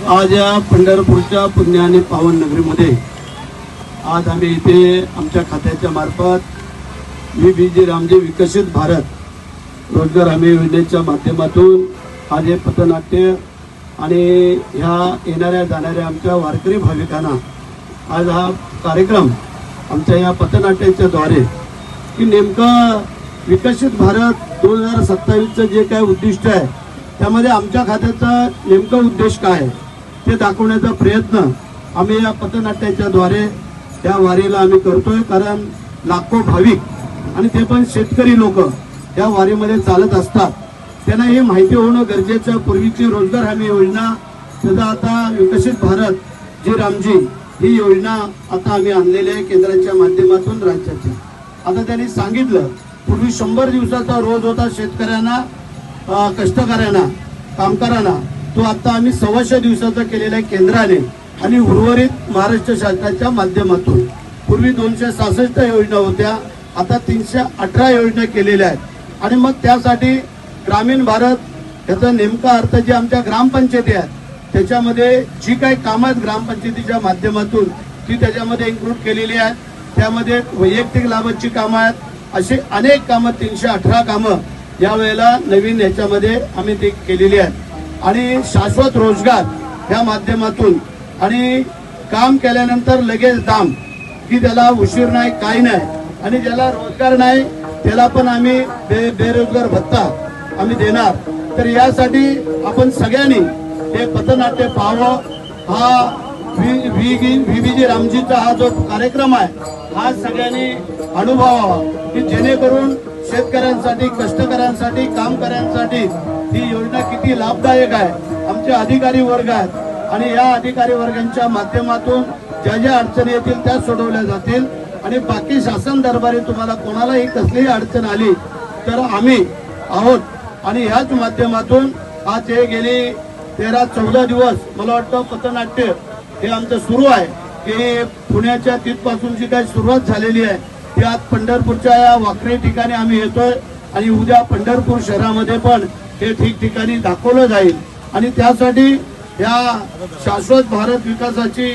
आज या पंढरपूरच्या पुण्य आणि पावन नगरीमध्ये आज आम्ही इथे आमच्या खात्याच्या मार्फत VBG रामजी विकसित भारत रोजगार हमी योजनेच्या माध्यमातून आज हे पथनाट्य आणि ह्या येणाऱ्या जाणाऱ्या आमच्या वारकरी भाविकांना आज हा कार्यक्रम आमच्या या पथनाट्याच्या द्वारे की नेमकं विकसित भारत 2027चं जे काय उद्दिष्ट आहे त्यामध्ये आमच्या खात्याचा नेमका उद्देश काय आहे ते दाखवण्याचा प्रयत्न आम्ही या पथनाट्याच्या द्वारे या वारीला आम्ही करतोय। कारण लाखो भाविक आणि ते पण शेतकरी लोक या वारीमध्ये चालत असतात, त्यांना हे माहिती होणं गरजेचं। पूर्वीची रोजगार हमी योजना त्याचा आता विकसित भारत जी रामजी ही योजना आता आम्ही आणलेली आहे केंद्राच्या माध्यमातून राज्याच्या। आता त्यांनी सांगितलं पूर्वी 100 दिवसाचा रोज होता शेतकऱ्यांना, कष्टकऱ्यांना, कामगारांना, तो आता आम्ही 125 दिवसाचा केलेला आहे केंद्राने आणि उर्वरित महाराष्ट्र शासनाच्या माध्यमातून। पूर्वी 266 योजना होत्या, आता 318 योजना केलेल्या आहेत। आणि मग त्यासाठी ग्रामीण भारत याचा नेमका अर्थ जे आमच्या ग्रामपंचायती आहेत त्याच्यामध्ये जी काही कामं आहेत ग्रामपंचायतीच्या माध्यमातून ती त्याच्यामध्ये इन्क्लूड केलेली आहेत। त्यामध्ये वैयक्तिक लाभाची कामं आहेत, अशी अनेक कामं 318 कामं यावेळेला नवीन याच्यामध्ये आम्ही ते केलेली आहेत। आणि शाश्वत रोजगार या माध्यमातून आणि काम केल्यानंतर लगेच दाम की त्याला उशीर नाही काही नाही, आणि ज्याला रोजगार नाही त्याला पण आम्ही बेरोजगार भत्ता आम्ही देणार। तर यासाठी आपण सगळ्यांनी हे पथनाट्य पाहावं, हा VBG रामजीचा हा जो कार्यक्रम आहे हा सगळ्यांनी अनुभवावा की जेणेकरून शेतकऱ्यांसाठी, कष्टकऱ्यांसाठी, कामकऱ्यांसाठी ही योजना किती लाभदायक आहे। आमचे अधिकारी वर्ग आहेत आणि या अधिकारी वर्गांच्या माध्यमातून ज्या ज्या अडचणी येतील त्या सोडवल्या जातील। आणि बाकी शासन दरबारी तुम्हाला कोणालाही कसलीही अडचण आली तर आम्ही आहोत। आणि ह्याच माध्यमातून आज हे गेली 13-14 दिवस मला वाटतं पथनाट्य हे आमचं सुरू आहे की पुण्याच्या तिथपासून जी काही सुरुवात झालेली आहे ती आज पंढरपूरच्या या वाकरे ठिकाणी आम्ही येतोय आणि उद्या पंढरपूर शहरामध्ये पण हे ठिकठिकाणी दाखवलं जाईल। आणि त्यासाठी या शाश्वत भारत विकासाची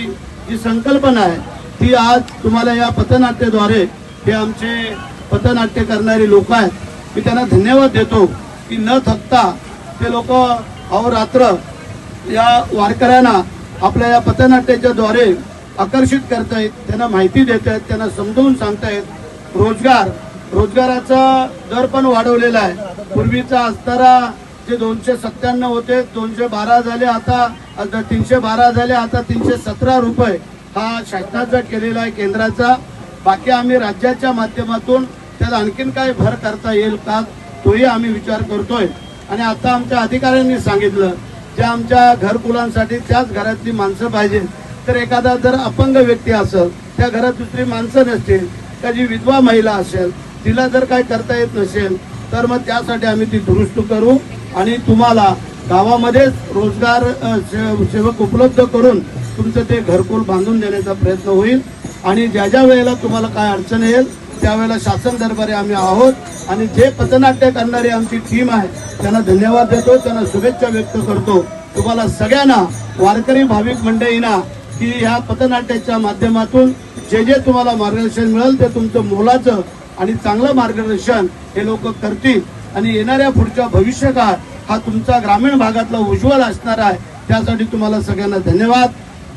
जी संकल्पना आहे ती आज तुम्हाला या पथनाट्याद्वारे हे आमचे पथनाट्य करणारे लोक आहेत, मी त्यांना धन्यवाद देतो की न थकता ते लोक अहोरात्र या वारकऱ्यांना आपल्या या पथनाट्याच्या द्वारे आकर्षित करतायत, त्यांना माहिती देत आहेत, त्यांना समजावून सांगतायत। रोजगाराचा दर पण वाढवलेला आहे। पूर्वीचा असताना जे 297 होते 212 झाले, आता 312 झाले, आता 317 रुपये हा शासनाचा केलेला आहे केंद्राचा। बाकी आम्ही राज्याच्या माध्यमातून त्याला आणखीन काय भर करता येईल का तोही आम्ही विचार करतोय। आणि आता आमच्या अधिकाऱ्यांनी सांगितलं ज्या आमच्या घरकुलांसाठी त्याच घरातली माणसं पाहिजे, तर एखादा जर अपंग व्यक्ती असेल, त्या घरात दुसरी माणसं नसतील, त्या जी विधवा महिला असेल तिला जर काही करता येत नसेल तर मग त्यासाठी आम्ही ती दुरुस्त करू आणि तुम्हाला गावामध्येच रोजगार सेवक उपलब्ध करून तुमचं ते घरकुल बांधून देण्याचा प्रयत्न होईल। आणि ज्या ज्या वेळेला तुम्हाला काय अडचण येईल त्यावेळेला शासन दरबारी आम्ही आहोत। आणि जे पथनाट्य करणारी आमची टीम आहे त्यांना धन्यवाद देतो, त्यांना शुभेच्छा व्यक्त करतो। तुम्हाला सगळ्यांना वारकरी भाविक मंडळींना की ह्या पथनाट्याच्या माध्यमातून जे जे तुम्हाला मार्गदर्शन मिळेल ते तुमचं मोलाचं आणि चांगलं मार्गदर्शन हे लोक करतील। आणि येणाऱ्या पुढच्या भविष्यकाळ हा तुमचा ग्रामीण भागातला उज्ज्वल असणार आहे। त्यासाठी तुम्हाला सगळ्यांना धन्यवाद।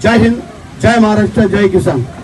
जय हिंद, जय महाराष्ट्र, जय किसान।